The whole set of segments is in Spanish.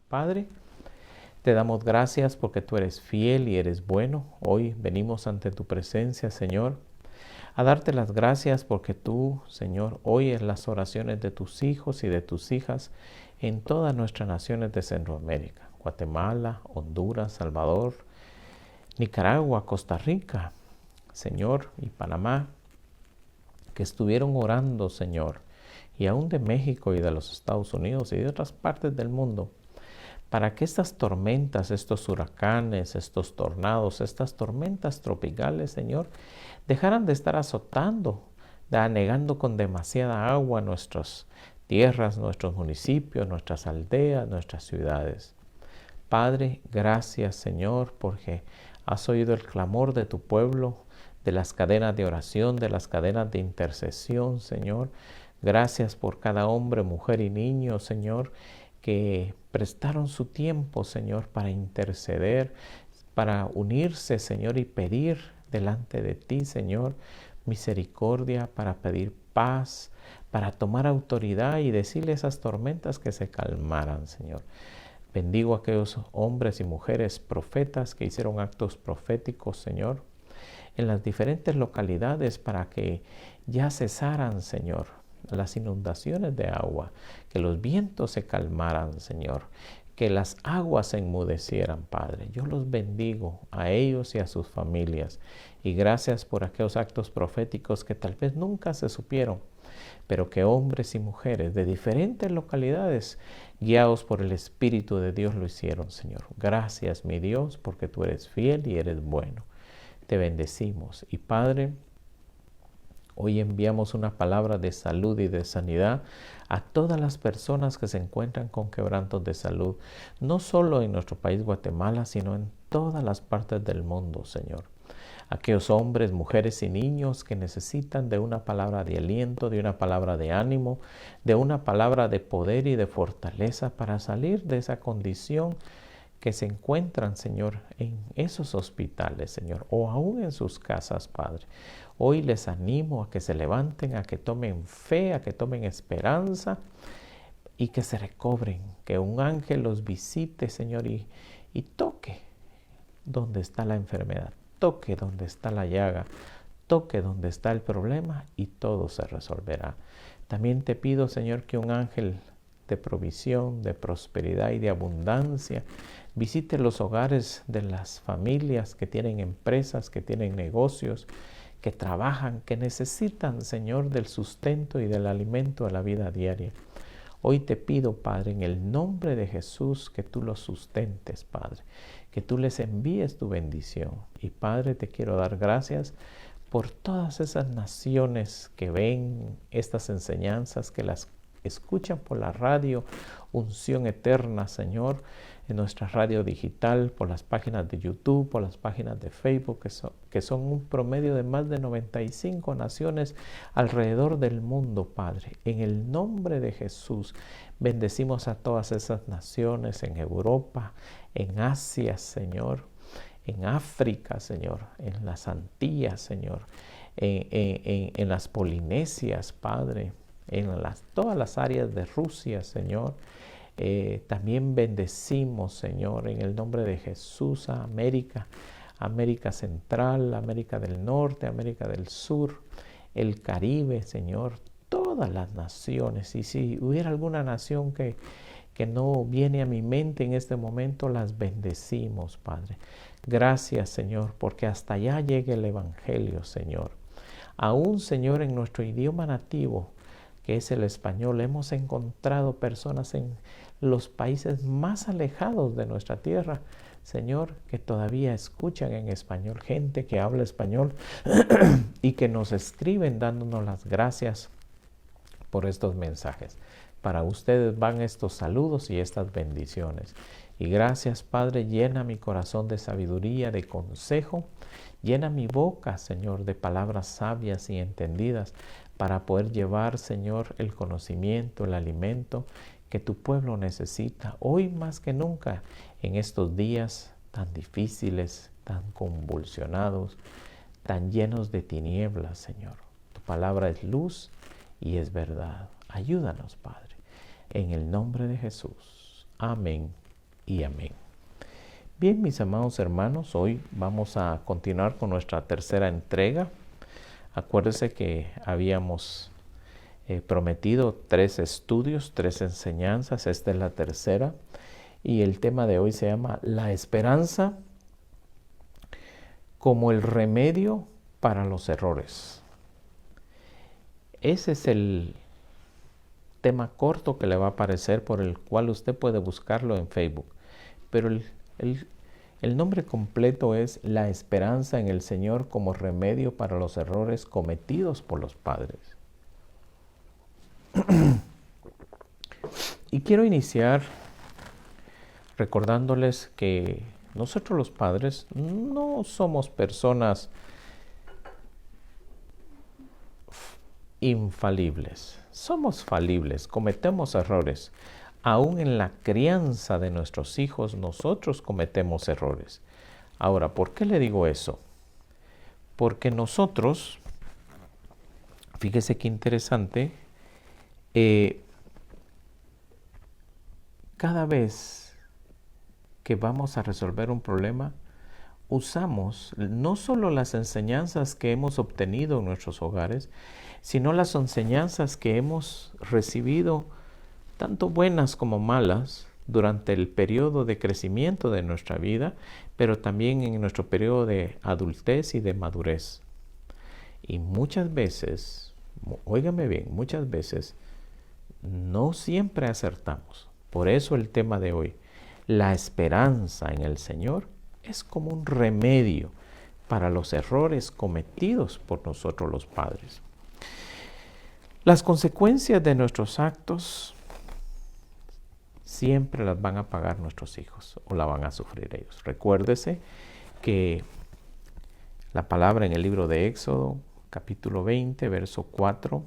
Padre, te damos gracias porque tú eres fiel y eres bueno. Hoy venimos ante tu presencia, Señor, a darte las gracias porque tú, Señor, oyes las oraciones de tus hijos y de tus hijas en todas nuestras naciones de Centroamérica: Guatemala, Honduras, Salvador, Nicaragua, Costa Rica, Señor, y Panamá, que estuvieron orando, Señor, y aún de México y de los Estados Unidos y de otras partes del mundo, para que estas tormentas, estos huracanes, estos tornados, estas tormentas tropicales, Señor, dejaran de estar azotando, anegando con demasiada agua nuestras tierras, nuestros municipios, nuestras aldeas, nuestras ciudades. Padre, gracias, Señor, porque has oído el clamor de tu pueblo, de las cadenas de oración, de las cadenas de intercesión, Señor. Gracias por cada hombre, mujer y niño, Señor, que prestaron su tiempo, Señor, para interceder, para unirse, Señor, y pedir delante de ti, Señor, misericordia, para pedir paz, para tomar autoridad y decirle a esas tormentas que se calmaran, Señor. Bendigo a aquellos hombres y mujeres profetas que hicieron actos proféticos, Señor, en las diferentes localidades para que ya cesaran, Señor, las inundaciones de agua, que los vientos se calmaran, Señor, que las aguas se enmudecieran, Padre. Yo los bendigo a ellos y a sus familias. Y gracias por aquellos actos proféticos que tal vez nunca se supieron, pero que hombres y mujeres de diferentes localidades, guiados por el Espíritu de Dios, lo hicieron, Señor. Gracias, mi Dios, porque tú eres fiel y eres bueno. Te bendecimos. Y Padre, hoy enviamos una palabra de salud y de sanidad a todas las personas que se encuentran con quebrantos de salud, no solo en nuestro país Guatemala, sino en todas las partes del mundo, Señor. Aquellos hombres, mujeres y niños que necesitan de una palabra de aliento, de una palabra de ánimo, de una palabra de poder y de fortaleza para salir de esa condición que se encuentran, Señor, en esos hospitales, Señor, o aún en sus casas, Padre. Hoy les animo a que se levanten, a que tomen fe, a que tomen esperanza y que se recobren, que un ángel los visite, Señor, y toque donde está la enfermedad, toque donde está la llaga, toque donde está el problema y todo se resolverá. También te pido, Señor, que un ángel de provisión, de prosperidad y de abundancia visite los hogares de las familias que tienen empresas, que tienen negocios, que trabajan, que necesitan, Señor, del sustento y del alimento de la vida diaria. Hoy te pido, Padre, en el nombre de Jesús, que tú los sustentes, Padre, que tú les envíes tu bendición. Y Padre, te quiero dar gracias por todas esas naciones que ven estas enseñanzas, que las escuchan por la radio Unción Eterna, Señor, en nuestra radio digital, por las páginas de YouTube, por las páginas de Facebook, que son un promedio de más de 95 naciones alrededor del mundo, Padre. En el nombre de Jesús, bendecimos a todas esas naciones en Europa, en Asia, Señor, en África, Señor, en las Antillas, Señor, en las Polinesias, Padre, en todas las áreas de Rusia, Señor. También bendecimos, Señor, en el nombre de Jesús a América, América Central, América del Norte, América del Sur, el Caribe, Señor, todas las naciones. Y si hubiera alguna nación que no viene a mi mente en este momento, las bendecimos, Padre. Gracias, Señor, porque hasta allá llegue el Evangelio, Señor. Aún, Señor, en nuestro idioma nativo, que es el español, hemos encontrado personas en los países más alejados de nuestra tierra, Señor, que todavía escuchan en español, gente que habla español y que nos escriben dándonos las gracias por estos mensajes. Para ustedes van estos saludos y estas bendiciones. Y gracias, Padre, llena mi corazón de sabiduría, de consejo. Llena mi boca, Señor, de palabras sabias y entendidas para poder llevar, Señor, el conocimiento, el alimento que tu pueblo necesita hoy más que nunca en estos días tan difíciles, tan convulsionados, tan llenos de tinieblas, Señor. Tu palabra es luz y es verdad. Ayúdanos, Padre, en el nombre de Jesús. Amén y amén. Bien, mis amados hermanos, hoy vamos a continuar con nuestra tercera entrega. Acuérdense que habíamos prometido 3 estudios, 3 enseñanzas. Esta es la tercera. Y el tema de hoy se llama La esperanza como el remedio para los errores. Ese es el tema corto que le va a aparecer, por el cual usted puede buscarlo en Facebook. Pero el nombre completo es La esperanza en el Señor como remedio para los errores cometidos por los padres. Y quiero iniciar recordándoles que nosotros los padres no somos personas infalibles, somos falibles, cometemos errores. Aún en la crianza de nuestros hijos nosotros cometemos errores. Ahora, ¿por qué le digo eso? Porque nosotros, fíjese qué interesante, cada vez que vamos a resolver un problema, usamos no solo las enseñanzas que hemos obtenido en nuestros hogares, sino las enseñanzas que hemos recibido, tanto buenas como malas, durante el periodo de crecimiento de nuestra vida, pero también en nuestro periodo de adultez y de madurez. Y muchas veces, óigame bien, muchas veces no siempre acertamos. Por eso el tema de hoy, la esperanza en el Señor, es como un remedio para los errores cometidos por nosotros los padres. Las consecuencias de nuestros actos siempre las van a pagar nuestros hijos o la van a sufrir ellos. Recuérdese que la palabra en el libro de Éxodo, capítulo 20, verso 4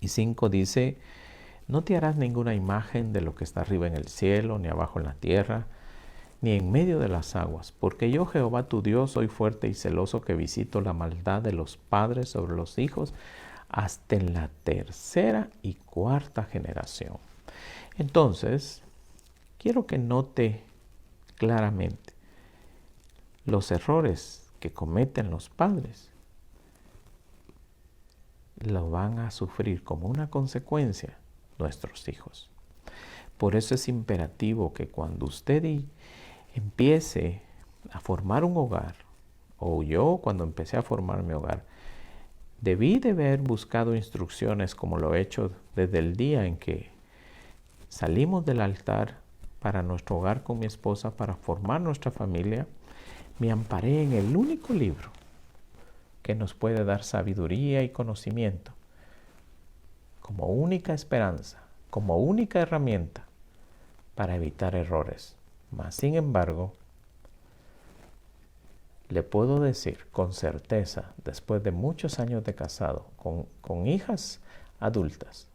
y 5 dice: no te harás ninguna imagen de lo que está arriba en el cielo, ni abajo en la tierra, ni en medio de las aguas, porque yo, Jehová tu Dios, soy fuerte y celoso, que visito la maldad de los padres sobre los hijos hasta en la 3ª y 4ª generación. Entonces, quiero que note claramente los errores que cometen los padres lo van a sufrir como una consecuencia nuestros hijos. Por eso es imperativo que cuando usted empiece a formar un hogar, o yo cuando empecé a formar mi hogar, debí de haber buscado instrucciones como lo he hecho desde el día en que salimos del altar para nuestro hogar con mi esposa, para formar nuestra familia. Me amparé en el único libro que nos puede dar sabiduría y conocimiento, como única esperanza, como única herramienta para evitar errores. Mas, sin embargo, le puedo decir con certeza, después de muchos años de casado, con hijas adultas,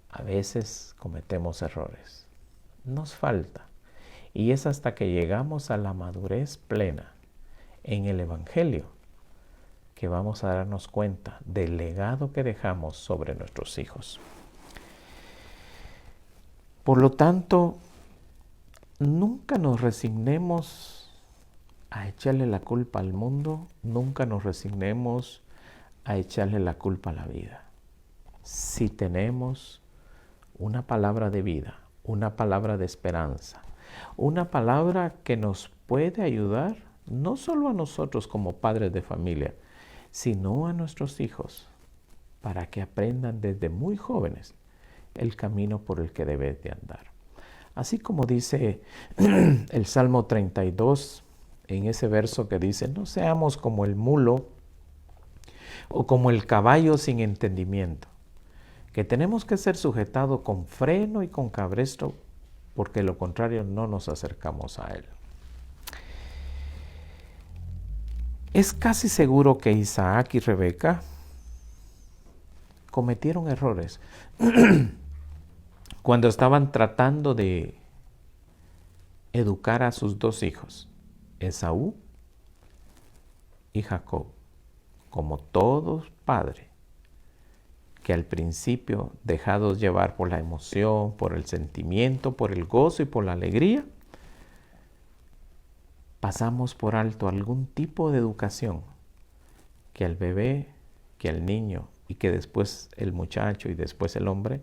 a veces cometemos errores. Nos falta. Y es hasta que llegamos a la madurez plena en el Evangelio que vamos a darnos cuenta del legado que dejamos sobre nuestros hijos. Por lo tanto, nunca nos resignemos a echarle la culpa al mundo, nunca nos resignemos a echarle la culpa a la vida. Si tenemos una palabra de vida, una palabra de esperanza, una palabra que nos puede ayudar no solo a nosotros como padres de familia, sino a nuestros hijos, para que aprendan desde muy jóvenes el camino por el que deben de andar. Así como dice el Salmo 32, en ese verso que dice: no seamos como el mulo o como el caballo sin entendimiento, que tenemos que ser sujetados con freno y con cabresto, porque de lo contrario no nos acercamos a él. Es casi seguro que Isaac y Rebeca cometieron errores cuando estaban tratando de educar a sus 2 hijos, Esaú y Jacob, como todo padre que al principio, dejados llevar por la emoción, por el sentimiento, por el gozo y por la alegría, pasamos por alto algún tipo de educación que al bebé, que al niño y que después el muchacho y después el hombre,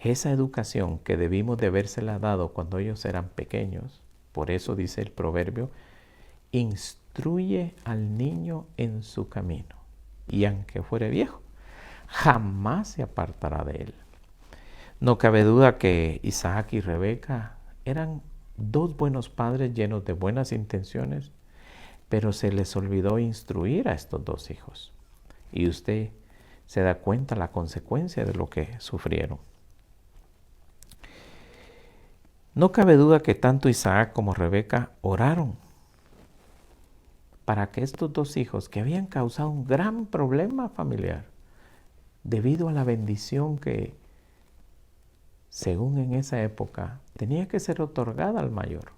esa educación que debimos de habérsela dado cuando ellos eran pequeños, por eso dice el proverbio, instruye al niño en su camino, y aunque fuere viejo, jamás se apartará de él. No cabe duda que Isaac y Rebeca eran dos buenos padres llenos de buenas intenciones, pero se les olvidó instruir a estos dos hijos. Y usted se da cuenta la consecuencia de lo que sufrieron. No cabe duda que tanto Isaac como Rebeca oraron para que estos dos hijos, que habían causado un gran problema familiar, debido a la bendición que, según en esa época, tenía que ser otorgada al mayor.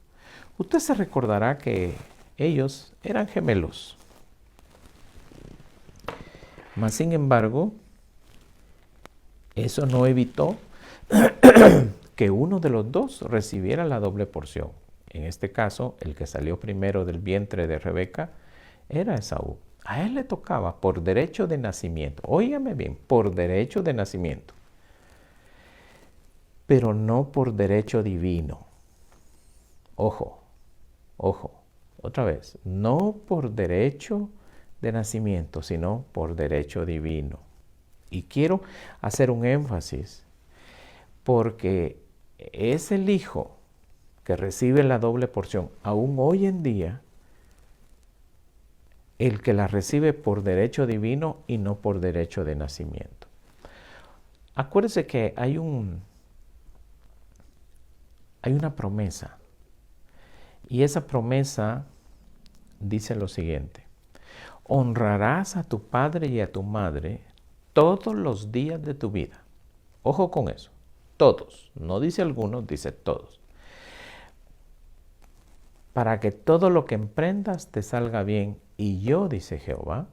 Usted se recordará que ellos eran gemelos. Mas, sin embargo, eso no evitó que uno de los dos recibiera la doble porción. En este caso, el que salió primero del vientre de Rebeca era Esaú. A él le tocaba por derecho de nacimiento. Óigame bien, por derecho de nacimiento. Pero no por derecho divino. Ojo, otra vez. No por derecho de nacimiento, sino por derecho divino. Y quiero hacer un énfasis, porque es el hijo que recibe la doble porción, aún hoy en día, el que la recibe por derecho divino y no por derecho de nacimiento. Acuérdese que hay una promesa, y esa promesa dice lo siguiente: honrarás a tu padre y a tu madre todos los días de tu vida. Ojo con eso, todos, no dice algunos, dice todos. Para que todo lo que emprendas te salga bien, y yo, dice Jehová,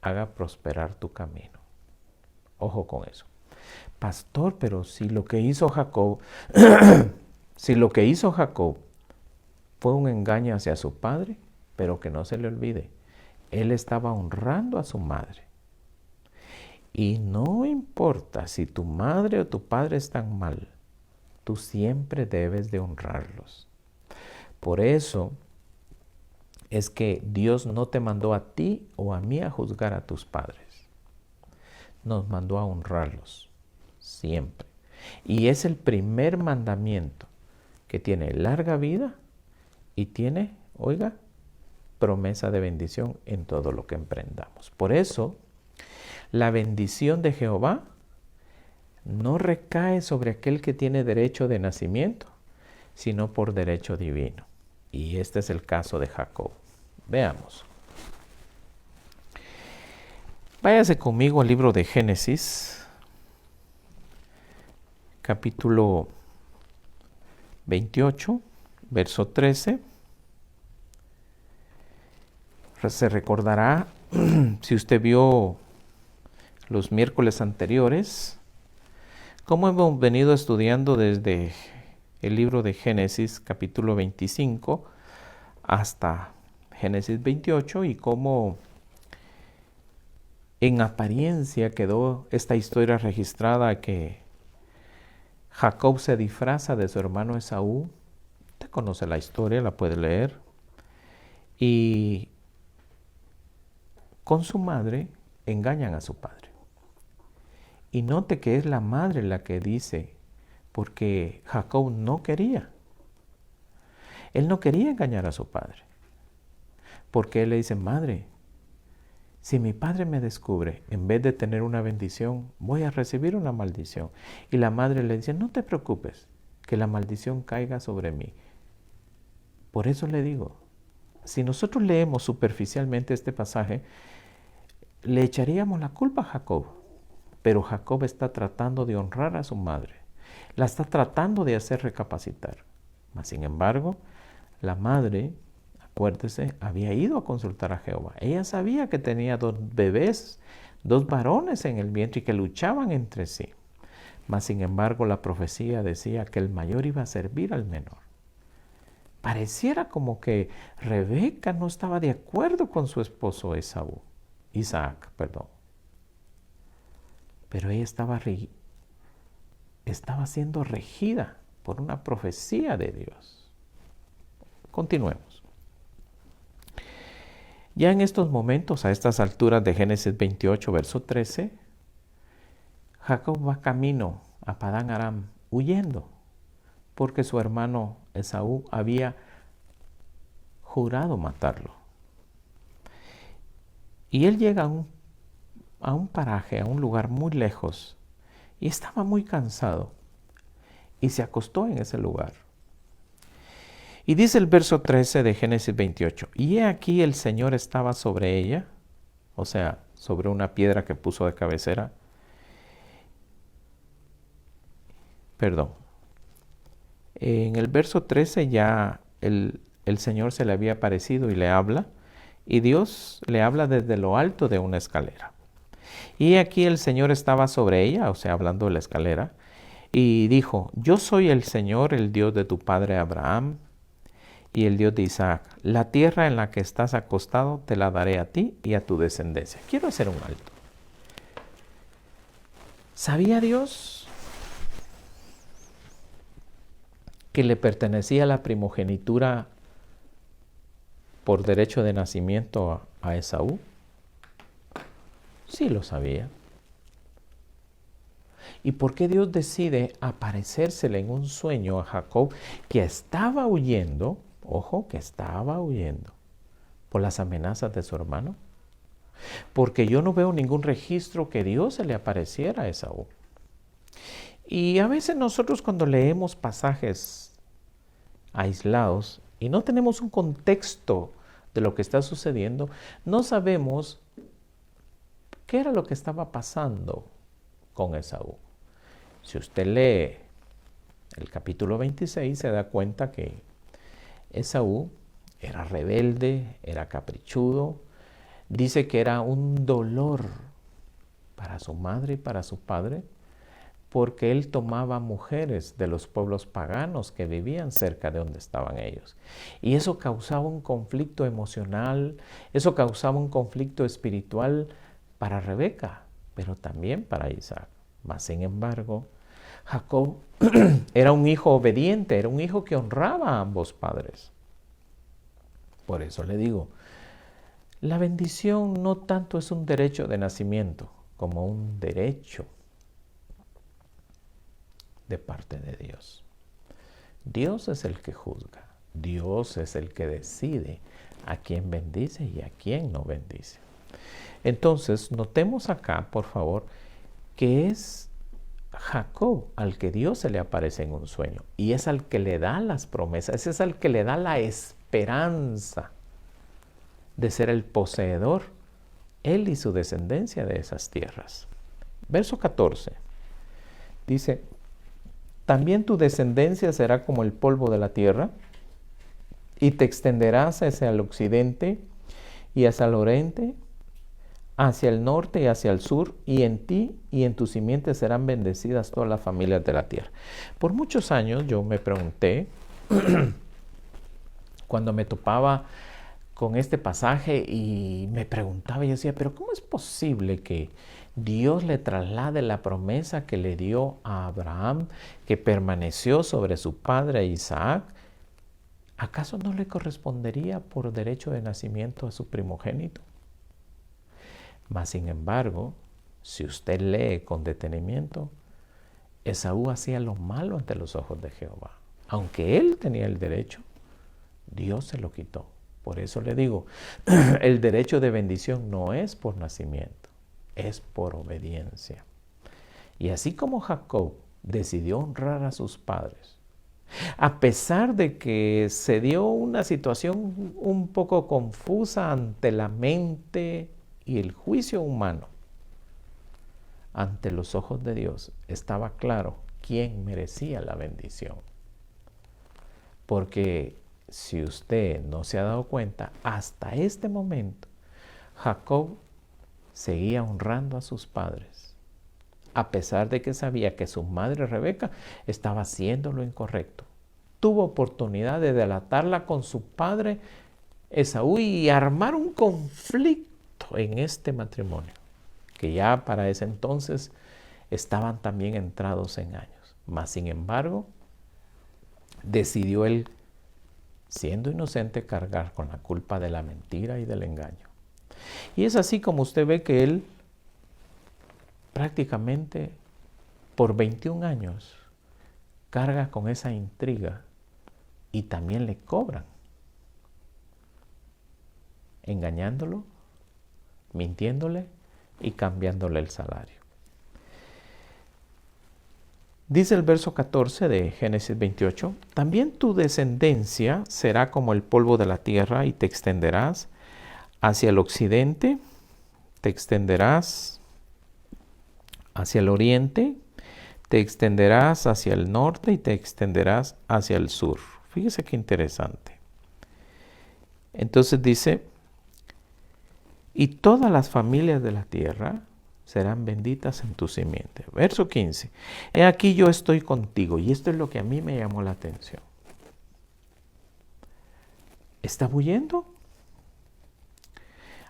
haga prosperar tu camino. Ojo con eso. Pastor, pero si lo que hizo Jacob, fue un engaño hacia su padre, pero que no se le olvide, él estaba honrando a su madre. Y no importa si tu madre o tu padre están mal, tú siempre debes de honrarlos. Por eso es que Dios no te mandó a ti o a mí a juzgar a tus padres. Nos mandó a honrarlos siempre. Y es el primer mandamiento que tiene larga vida y tiene, oiga, promesa de bendición en todo lo que emprendamos. Por eso, la bendición de Jehová no recae sobre aquel que tiene derecho de nacimiento, sino por derecho divino. Y este es el caso de Jacob. Veamos. Váyase conmigo al libro de Génesis, capítulo 28, verso 13. Se recordará, si usted vio los miércoles anteriores, cómo hemos venido estudiando desde el libro de Génesis, capítulo 25, hasta Génesis 28, y cómo en apariencia quedó esta historia registrada que Jacob se disfraza de su hermano Esaú. Usted conoce la historia, la puede leer. Y con su madre engañan a su padre. Y note que es la madre la que dice, porque Jacob no quería. Él no quería engañar a su padre. Porque él le dice, madre, si mi padre me descubre, en vez de tener una bendición, voy a recibir una maldición. Y la madre le dice, no te preocupes, que la maldición caiga sobre mí. Por eso le digo, si nosotros leemos superficialmente este pasaje, le echaríamos la culpa a Jacob. Pero Jacob está tratando de honrar a su madre. La está tratando de hacer recapacitar. Mas, sin embargo, la madre, acuérdese, había ido a consultar a Jehová. Ella sabía que tenía dos bebés, dos varones en el vientre y que luchaban entre sí. Mas sin embargo la profecía decía que el mayor iba a servir al menor. Pareciera como que Rebeca no estaba de acuerdo con su esposo Isaac. Pero ella estaba siendo regida por una profecía de Dios. Continuemos. Ya en estos momentos, a estas alturas de Génesis 28, verso 13, Jacob va camino a Padán Aram, huyendo, porque su hermano Esaú había jurado matarlo. Y él llega a un paraje, a un lugar muy lejos, y estaba muy cansado, y se acostó en ese lugar. Y dice el verso 13 de Génesis 28, y he aquí el Señor estaba sobre ella, o sea, sobre una piedra que puso de cabecera. En el verso 13 ya el Señor se le había aparecido y le habla, y Dios le habla desde lo alto de una escalera. Y aquí el Señor estaba sobre ella, o sea, hablando de la escalera, y dijo, yo soy el Señor, el Dios de tu padre Abraham y el Dios de Isaac. La tierra en la que estás acostado te la daré a ti y a tu descendencia. Quiero hacer un alto. ¿Sabía Dios que le pertenecía la primogenitura por derecho de nacimiento a Esaú? Sí lo sabía. ¿Y por qué Dios decide aparecérsele en un sueño a Jacob que estaba huyendo, ojo, que estaba huyendo por las amenazas de su hermano? Porque yo no veo ningún registro que Dios se le apareciera a Esaú. Y a veces nosotros cuando leemos pasajes aislados y no tenemos un contexto de lo que está sucediendo, no sabemos qué era lo que estaba pasando con Esaú. Si usted lee el capítulo 26, se da cuenta que Esaú era rebelde, era caprichudo. Dice que era un dolor para su madre y para su padre, porque él tomaba mujeres de los pueblos paganos que vivían cerca de donde estaban ellos. Y eso causaba un conflicto emocional, eso causaba un conflicto espiritual para Rebeca, pero también para Isaac. Mas, sin embargo, Jacob era un hijo obediente, era un hijo que honraba a ambos padres. Por eso le digo, la bendición no tanto es un derecho de nacimiento como un derecho de parte de Dios. Dios es el que juzga, Dios es el que decide a quién bendice y a quién no bendice. Entonces, notemos acá, por favor, que es Jacob al que Dios se le aparece en un sueño y es al que le da las promesas, ese es al que le da la esperanza de ser el poseedor, él y su descendencia de esas tierras. Verso 14 dice, también tu descendencia será como el polvo de la tierra y te extenderás hacia el occidente y hacia el oriente, hacia el norte y hacia el sur, y en ti y en tu simiente serán bendecidas todas las familias de la tierra. Por muchos años yo me pregunté, cuando me topaba con este pasaje y me preguntaba y decía, pero ¿cómo es posible que Dios le traslade la promesa que le dio a Abraham, que permaneció sobre su padre Isaac? ¿Acaso no le correspondería por derecho de nacimiento a su primogénito? Mas, sin embargo, si usted lee con detenimiento, Esaú hacía lo malo ante los ojos de Jehová. Aunque él tenía el derecho, Dios se lo quitó. Por eso le digo, el derecho de bendición no es por nacimiento, es por obediencia. Y así como Jacob decidió honrar a sus padres, a pesar de que se dio una situación un poco confusa ante la mente y el juicio humano, ante los ojos de Dios estaba claro quién merecía la bendición. Porque si usted no se ha dado cuenta, hasta este momento, Jacob seguía honrando a sus padres, a pesar de que sabía que su madre Rebeca estaba haciendo lo incorrecto. Tuvo oportunidad de delatarla con su padre Esaú y armar un conflicto en este matrimonio, que ya para ese entonces estaban también entrados en años. Mas, sin embargo, decidió él, siendo inocente, cargar con la culpa de la mentira y del engaño. Y es así como usted ve que él prácticamente por 21 años carga con esa intriga y también le cobran, engañándolo, mintiéndole y cambiándole el salario. Dice el verso 14 de Génesis 28, también tu descendencia será como el polvo de la tierra y te extenderás hacia el occidente, te extenderás hacia el oriente, te extenderás hacia el norte y te extenderás hacia el sur. Fíjese qué interesante. Entonces dice, y todas las familias de la tierra serán benditas en tu simiente. Verso 15. He aquí yo estoy contigo. Y esto es lo que a mí me llamó la atención. ¿Estaba huyendo?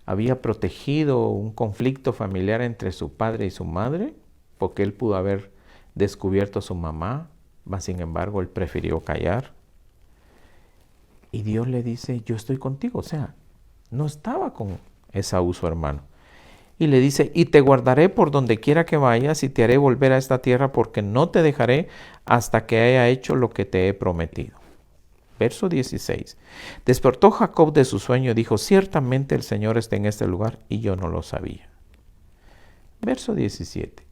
Había protegido un conflicto familiar entre su padre y su madre, porque él pudo haber descubierto a su mamá, mas sin embargo él prefirió callar. Y Dios le dice, yo estoy contigo. O sea, no estaba con Esaú su hermano. Y le dice, y te guardaré por donde quiera que vayas y te haré volver a esta tierra porque no te dejaré hasta que haya hecho lo que te he prometido. Verso 16. Despertó Jacob de su sueño y dijo, ciertamente el Señor está en este lugar y yo no lo sabía. Verso 17.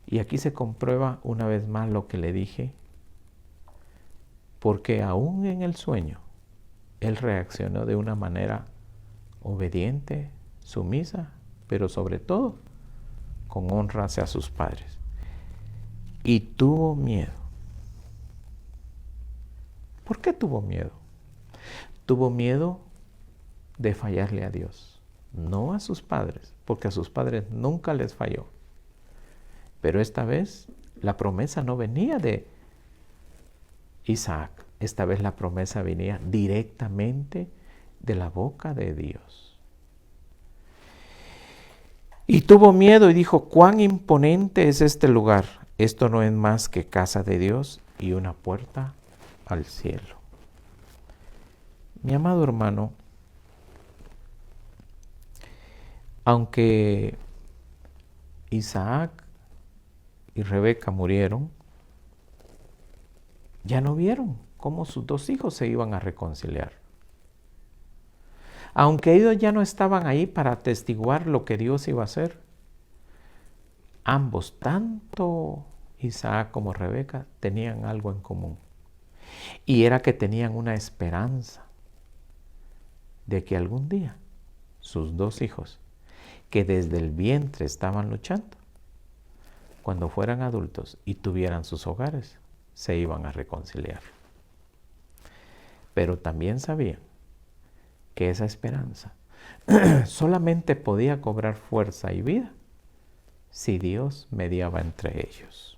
Y aquí se comprueba una vez más lo que le dije, porque aún en el sueño él reaccionó de una manera obediente, sumisa, pero sobre todo con honra hacia sus padres. Y tuvo miedo. ¿Por qué tuvo miedo? Tuvo miedo de fallarle a Dios, no a sus padres, porque a sus padres nunca les falló. Pero esta vez la promesa no venía de Isaac, esta vez la promesa venía directamente de la boca de Dios. Y tuvo miedo y dijo, cuán imponente es este lugar. Esto no es más que casa de Dios y una puerta al cielo. Mi amado hermano, aunque Isaac y Rebeca murieron, ya no vieron cómo sus dos hijos se iban a reconciliar. Aunque ellos ya no estaban ahí para atestiguar lo que Dios iba a hacer, ambos, tanto Isaac como Rebeca, tenían algo en común. Y era que tenían una esperanza de que algún día sus dos hijos, que desde el vientre estaban luchando, cuando fueran adultos y tuvieran sus hogares, se iban a reconciliar. Pero también sabían que esa esperanza solamente podía cobrar fuerza y vida si Dios mediaba entre ellos.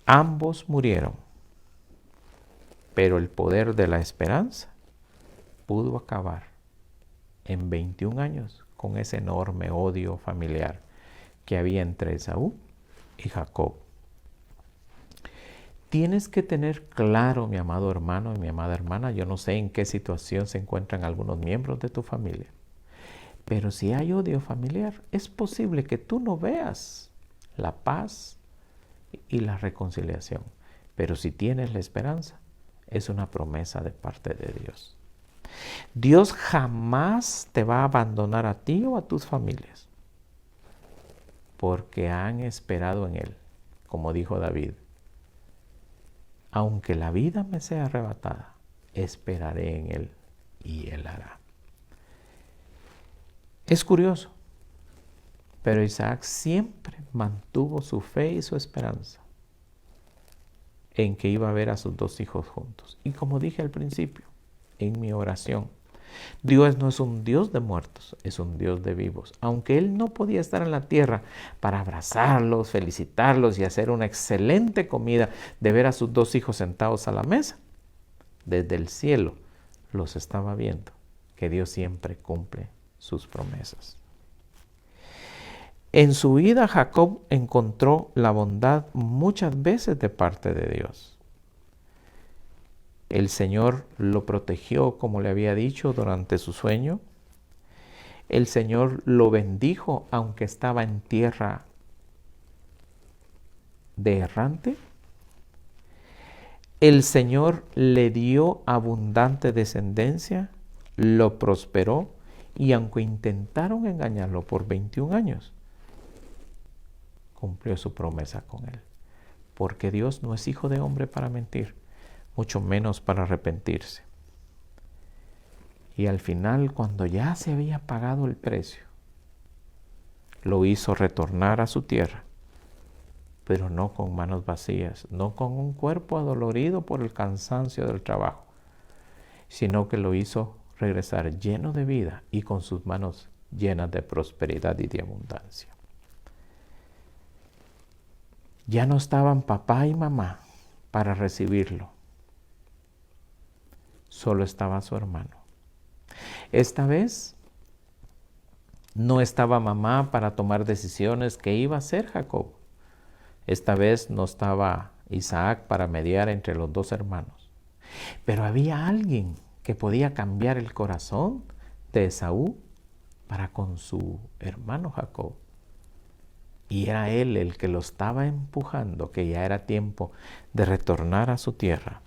Ambos murieron, pero el poder de la esperanza pudo acabar en 21 años con ese enorme odio familiar que había entre Esaú y Jacob. Tienes que tener claro, mi amado hermano y mi amada hermana, yo no sé en qué situación se encuentran algunos miembros de tu familia, pero si hay odio familiar, es posible que tú no veas la paz y la reconciliación, pero si tienes la esperanza, es una promesa de parte de Dios. Dios jamás te va a abandonar a ti o a tus familias, porque han esperado en Él, como dijo David. Aunque la vida me sea arrebatada, esperaré en Él y Él hará. Es curioso, pero Isaac siempre mantuvo su fe y su esperanza en que iba a ver a sus dos hijos juntos. Y como dije al principio, en mi oración, Dios no es un Dios de muertos, es un Dios de vivos. Aunque Él no podía estar en la tierra para abrazarlos, felicitarlos y hacer una excelente comida de ver a sus dos hijos sentados a la mesa, desde el cielo los estaba viendo, que Dios siempre cumple sus promesas. En su vida Jacob encontró la bondad muchas veces de parte de Dios. El Señor lo protegió, como le había dicho, durante su sueño. El Señor lo bendijo, aunque estaba en tierra de errante. El Señor le dio abundante descendencia, lo prosperó, y aunque intentaron engañarlo por 21 años, cumplió su promesa con él. Porque Dios no es hijo de hombre para mentir, mucho menos para arrepentirse. Y al final, cuando ya se había pagado el precio, lo hizo retornar a su tierra, pero no con manos vacías, no con un cuerpo adolorido por el cansancio del trabajo, sino que lo hizo regresar lleno de vida y con sus manos llenas de prosperidad y de abundancia. Ya no estaban papá y mamá para recibirlo, solo estaba su hermano. Esta vez no estaba mamá para tomar decisiones que iba a hacer Jacob. Esta vez no estaba Isaac para mediar entre los dos hermanos. Pero había alguien que podía cambiar el corazón de Esaú para con su hermano Jacob. Y era él el que lo estaba empujando, que ya era tiempo de retornar a su tierra.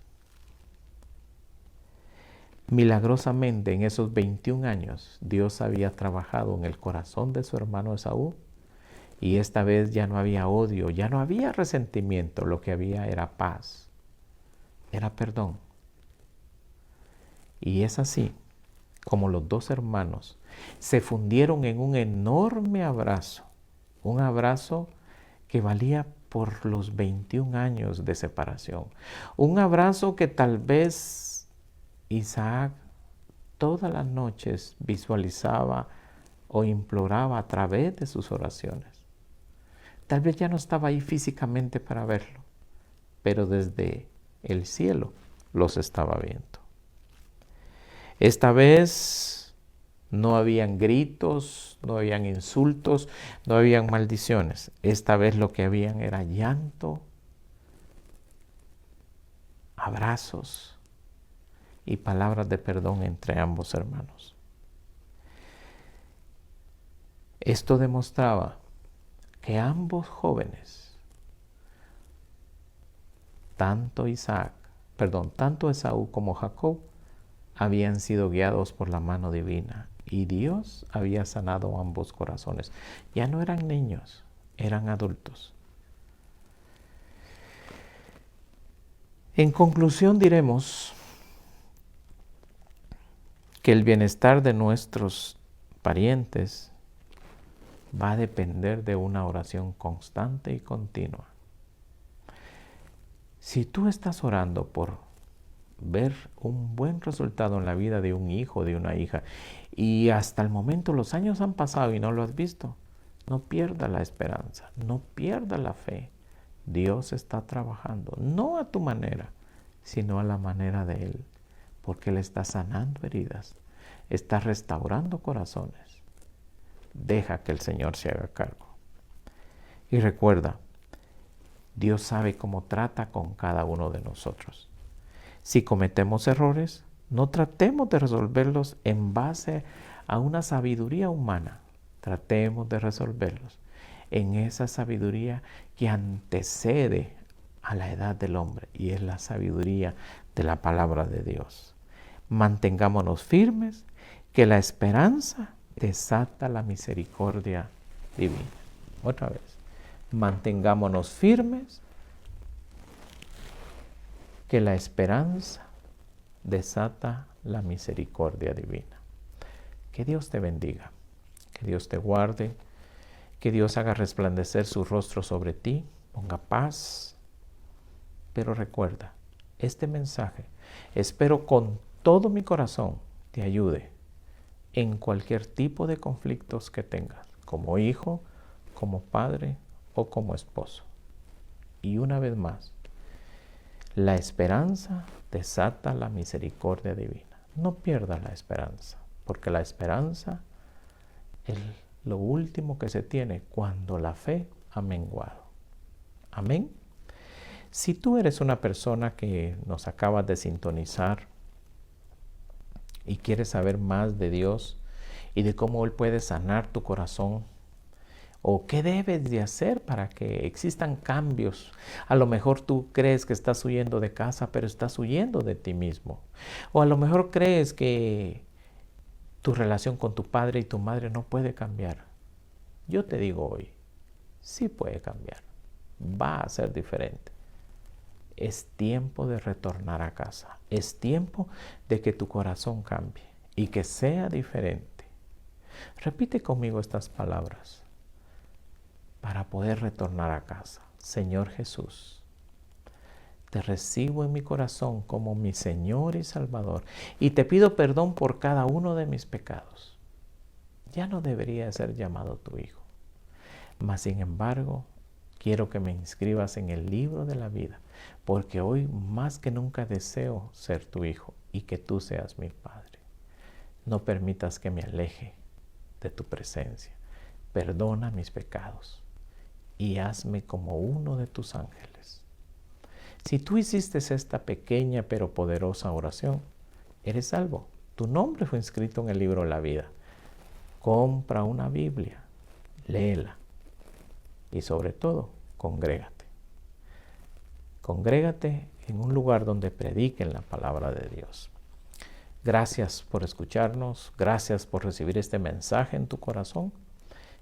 Milagrosamente, en esos 21 años, Dios había trabajado en el corazón de su hermano Esaú, y esta vez ya no había odio, ya no había resentimiento, lo que había era paz, era perdón. Y es así como los dos hermanos se fundieron en un enorme abrazo, un abrazo que valía por los 21 años de separación, un abrazo que tal vez Isaac todas las noches visualizaba o imploraba a través de sus oraciones. Tal vez ya no estaba ahí físicamente para verlo, pero desde el cielo los estaba viendo. Esta vez no habían gritos, no habían insultos, no habían maldiciones. Esta vez lo que habían era llanto, abrazos y palabras de perdón entre ambos hermanos. Esto demostraba que ambos jóvenes, tanto Esaú como Jacob, habían sido guiados por la mano divina y Dios había sanado ambos corazones. Ya no eran niños, eran adultos. En conclusión diremos que el bienestar de nuestros parientes va a depender de una oración constante y continua. Si tú estás orando por ver un buen resultado en la vida de un hijo, de una hija, y hasta el momento los años han pasado y no lo has visto, no pierdas la esperanza, no pierdas la fe. Dios está trabajando, no a tu manera, sino a la manera de Él, porque Él está sanando heridas, está restaurando corazones. Deja que el Señor se haga cargo. Y recuerda, Dios sabe cómo trata con cada uno de nosotros. Si cometemos errores, no tratemos de resolverlos en base a una sabiduría humana. Tratemos de resolverlos en esa sabiduría que antecede a la edad del hombre, y es la sabiduría de la palabra de Dios. Mantengámonos firmes, que la esperanza desata la misericordia divina. Otra vez, mantengámonos firmes, que la esperanza desata la misericordia divina. Que Dios te bendiga, que Dios te guarde, que Dios haga resplandecer su rostro sobre ti, ponga paz. Pero recuerda, este mensaje, espero con todo mi corazón, te ayude en cualquier tipo de conflictos que tengas, como hijo, como padre o como esposo. Y una vez más, la esperanza desata la misericordia divina. No pierdas la esperanza, porque la esperanza es lo último que se tiene cuando la fe ha menguado. Amén. Si tú eres una persona que nos acabas de sintonizar y quieres saber más de Dios y de cómo Él puede sanar tu corazón, o qué debes de hacer para que existan cambios. A lo mejor tú crees que estás huyendo de casa, pero estás huyendo de ti mismo. O a lo mejor crees que tu relación con tu padre y tu madre no puede cambiar. Yo te digo hoy, sí puede cambiar. Va a ser diferente. Es tiempo de retornar a casa. Es tiempo de que tu corazón cambie y que sea diferente. Repite conmigo estas palabras para poder retornar a casa. Señor Jesús, te recibo en mi corazón como mi Señor y Salvador y te pido perdón por cada uno de mis pecados. Ya no debería ser llamado tu hijo, mas sin embargo quiero que me inscribas en el libro de la vida, porque hoy más que nunca deseo ser tu hijo y que tú seas mi Padre. No permitas que me aleje de tu presencia. Perdona mis pecados y hazme como uno de tus ángeles. Si tú hiciste esta pequeña pero poderosa oración, eres salvo. Tu nombre fue inscrito en el libro de la vida. Compra una Biblia, léela y sobre todo, congrégate. Congrégate en un lugar donde prediquen la palabra de Dios. Gracias por escucharnos, gracias por recibir este mensaje en tu corazón.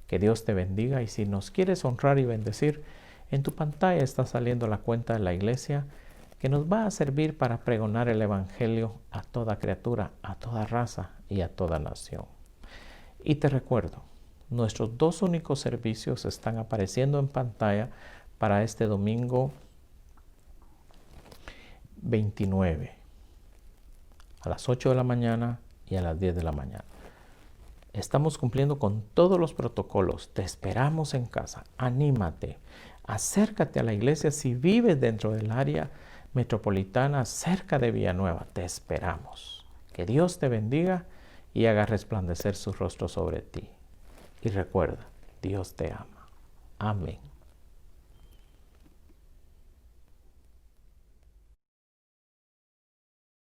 Que Dios te bendiga, y si nos quieres honrar y bendecir, en tu pantalla está saliendo la cuenta de la iglesia que nos va a servir para pregonar el evangelio a toda criatura, a toda raza y a toda nación. Y te recuerdo, nuestros 2 únicos servicios están apareciendo en pantalla para este domingo 29, a las 8 de la mañana y a las 10 de la mañana. Estamos cumpliendo con todos los protocolos. Te esperamos en casa. Anímate. Acércate a la iglesia si vives dentro del área metropolitana cerca de Villanueva. Te esperamos. Que Dios te bendiga y haga resplandecer su rostro sobre ti. Y recuerda, Dios te ama. Amén.